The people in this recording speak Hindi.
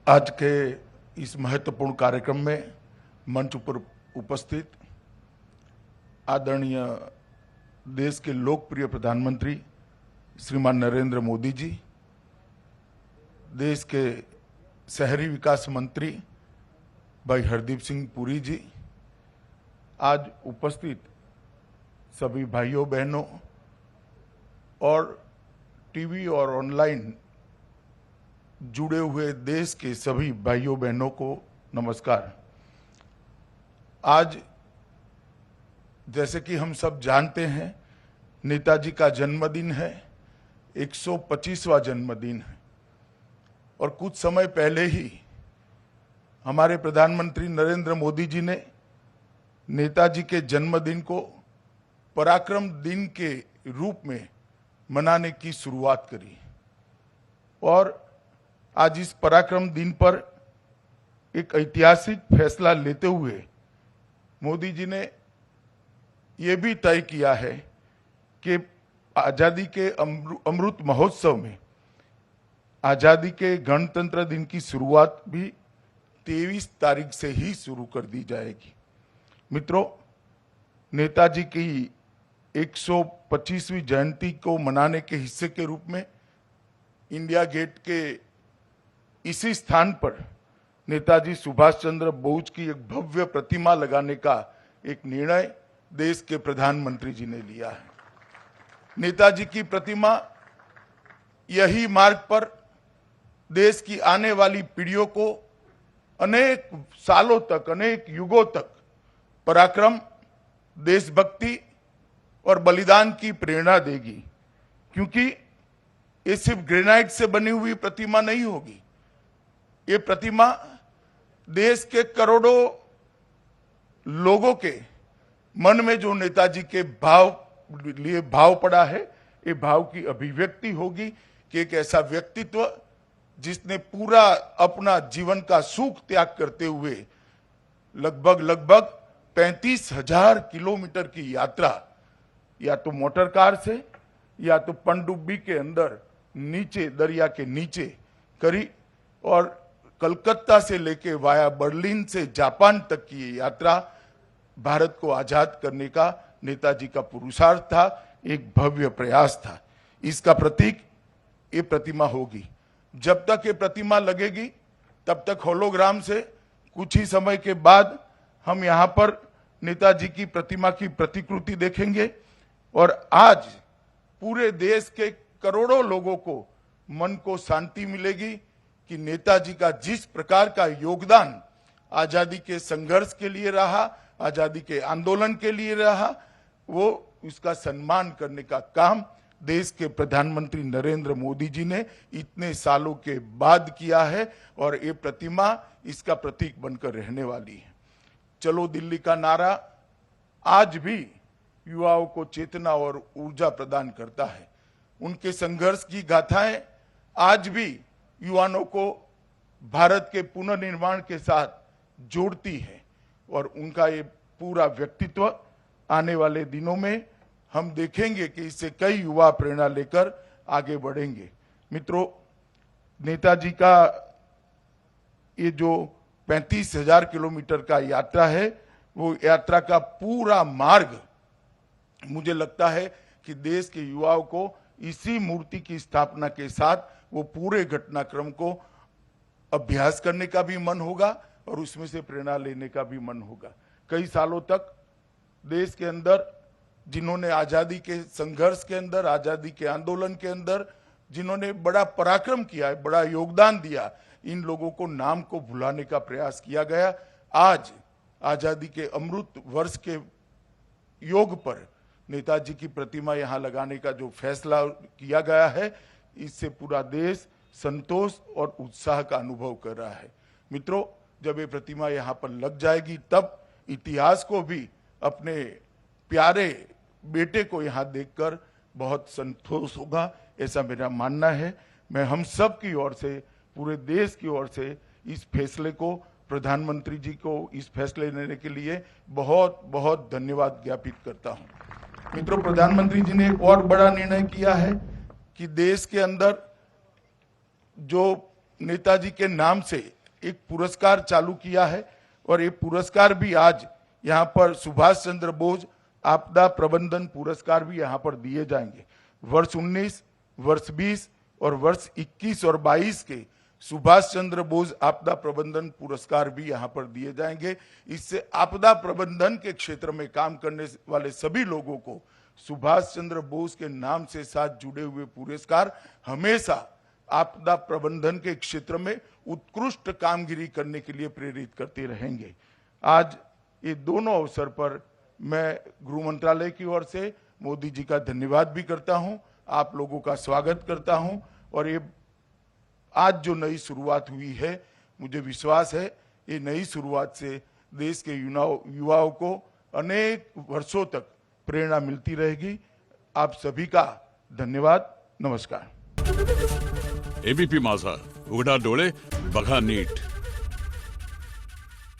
आज के इस महत्वपूर्ण कार्यक्रम में मंच पर उपस्थित आदरणीय देश के लोकप्रिय प्रधानमंत्री श्रीमान नरेंद्र मोदी जी, देश के शहरी विकास मंत्री भाई हरदीप सिंह पुरी जी, आज उपस्थित सभी भाइयों बहनों और टीवी और ऑनलाइन जुड़े हुए देश के सभी भाइयों बहनों को नमस्कार। आज जैसे कि हम सब जानते हैं, नेताजी का जन्मदिन है, 125वां जन्मदिन है और कुछ समय पहले ही हमारे प्रधानमंत्री नरेंद्र मोदी जी ने नेताजी के जन्मदिन को पराक्रम दिन के रूप में मनाने की शुरुआत करी और आज इस पराक्रम दिन पर एक ऐतिहासिक फैसला लेते हुए मोदी जी ने ये भी तय किया है कि आज़ादी के अमृत महोत्सव में आज़ादी के गणतंत्र दिन की शुरुआत भी 23 तारीख से ही शुरू कर दी जाएगी। मित्रों, नेताजी की 125वीं जयंती को मनाने के हिस्से के रूप में इंडिया गेट के इसी स्थान पर नेताजी सुभाष चंद्र बोस की एक भव्य प्रतिमा लगाने का एक निर्णय देश के प्रधानमंत्री जी ने लिया है। नेताजी की प्रतिमा यही मार्ग पर देश की आने वाली पीढ़ियों को अनेक सालों तक, अनेक युगों तक पराक्रम, देशभक्ति और बलिदान की प्रेरणा देगी, क्योंकि ये सिर्फ ग्रेनाइट से बनी हुई प्रतिमा नहीं होगी। ये प्रतिमा देश के करोड़ों लोगों के मन में जो नेताजी के भाव पड़ा है, ये भाव की अभिव्यक्ति होगी कि एक ऐसा व्यक्तित्व जिसने पूरा अपना जीवन का सुख त्याग करते हुए लगभग 35,000 किलोमीटर की यात्रा या तो मोटर कार से या तो पनडुब्बी के अंदर नीचे दरिया के नीचे करी और कलकत्ता से लेके वाया बर्लिन से जापान तक की ये यात्रा भारत को आजाद करने का नेताजी का पुरुषार्थ था, एक भव्य प्रयास था। इसका प्रतीक ये प्रतिमा होगी। जब तक ये प्रतिमा लगेगी तब तक होलोग्राम से कुछ ही समय के बाद हम यहाँ पर नेताजी की प्रतिमा की प्रतिकृति देखेंगे और आज पूरे देश के करोड़ों लोगों को मन को शांति मिलेगी कि नेताजी का जिस प्रकार का योगदान आजादी के संघर्ष के लिए रहा, आजादी के आंदोलन के लिए रहा, वो उसका सम्मान करने का काम देश के प्रधानमंत्री नरेंद्र मोदी जी ने इतने सालों के बाद किया है और ये प्रतिमा इसका प्रतीक बनकर रहने वाली है। चलो दिल्ली का नारा आज भी युवाओं को चेतना और ऊर्जा प्रदान करता है। उनके संघर्ष की गाथाएं आज भी युवाओं को भारत के पुनर्निर्माण के साथ जोड़ती है और उनका ये पूरा व्यक्तित्व आने वाले दिनों में हम देखेंगे कि इससे कई युवा प्रेरणा लेकर आगे बढ़ेंगे। मित्रों, नेताजी का ये जो 35,000 किलोमीटर का यात्रा है, वो यात्रा का पूरा मार्ग मुझे लगता है कि देश के युवाओं को इसी मूर्ति की स्थापना के साथ वो पूरे घटनाक्रम को अभ्यास करने का भी मन होगा और उसमें से प्रेरणा लेने का भी मन होगा। कई सालों तक देश के अंदर जिन्होंने आजादी के संघर्ष के अंदर, आजादी के आंदोलन के अंदर जिन्होंने बड़ा पराक्रम किया है, बड़ा योगदान दिया, इन लोगों को नाम को भुलाने का प्रयास किया गया। आज आजादी के अमृत वर्ष के योग पर नेताजी की प्रतिमा यहाँ लगाने का जो फैसला किया गया है, इससे पूरा देश संतोष और उत्साह का अनुभव कर रहा है। मित्रों, जब ये प्रतिमा यहाँ पर लग जाएगी तब इतिहास को भी अपने प्यारे बेटे को यहाँ देखकर बहुत संतोष होगा, ऐसा मेरा मानना है। मैं हम सब की ओर से, पूरे देश की ओर से इस फैसले को, प्रधानमंत्री जी को इस फैसले लेने के लिए बहुत बहुत धन्यवाद ज्ञापित करता हूँ। मित्रों, प्रधानमंत्री जी ने एक और बड़ा निर्णय किया है कि देश के अंदर जो नेताजी के नाम से एक पुरस्कार चालू किया है और ये पुरस्कार भी आज यहाँ पर सुभाष चंद्र बोस आपदा प्रबंधन पुरस्कार भी यहाँ पर दिए जाएंगे। वर्ष 19, वर्ष 20 और वर्ष 21 और 22 के सुभाष चंद्र बोस आपदा प्रबंधन पुरस्कार भी यहाँ पर दिए जाएंगे। इससे आपदा प्रबंधन के क्षेत्र में काम करने वाले सभी लोगों को सुभाष चंद्र बोस के नाम से साथ जुड़े हुए पुरस्कार हमेशा आपदा प्रबंधन के क्षेत्र में उत्कृष्ट कामगिरी करने के लिए प्रेरित करते रहेंगे। आज ये दोनों अवसर पर मैं गृह मंत्रालय की ओर से मोदी जी का धन्यवाद भी करता हूं, आप लोगों का स्वागत करता हूं और ये आज जो नई शुरुआत हुई है, मुझे विश्वास है ये नई शुरुआत से देश के युवाओं को अनेक वर्षों तक प्रेरणा मिलती रहेगी। आप सभी का धन्यवाद। नमस्कार। एबीपी माझा, उघडा डोळे बघा नीट।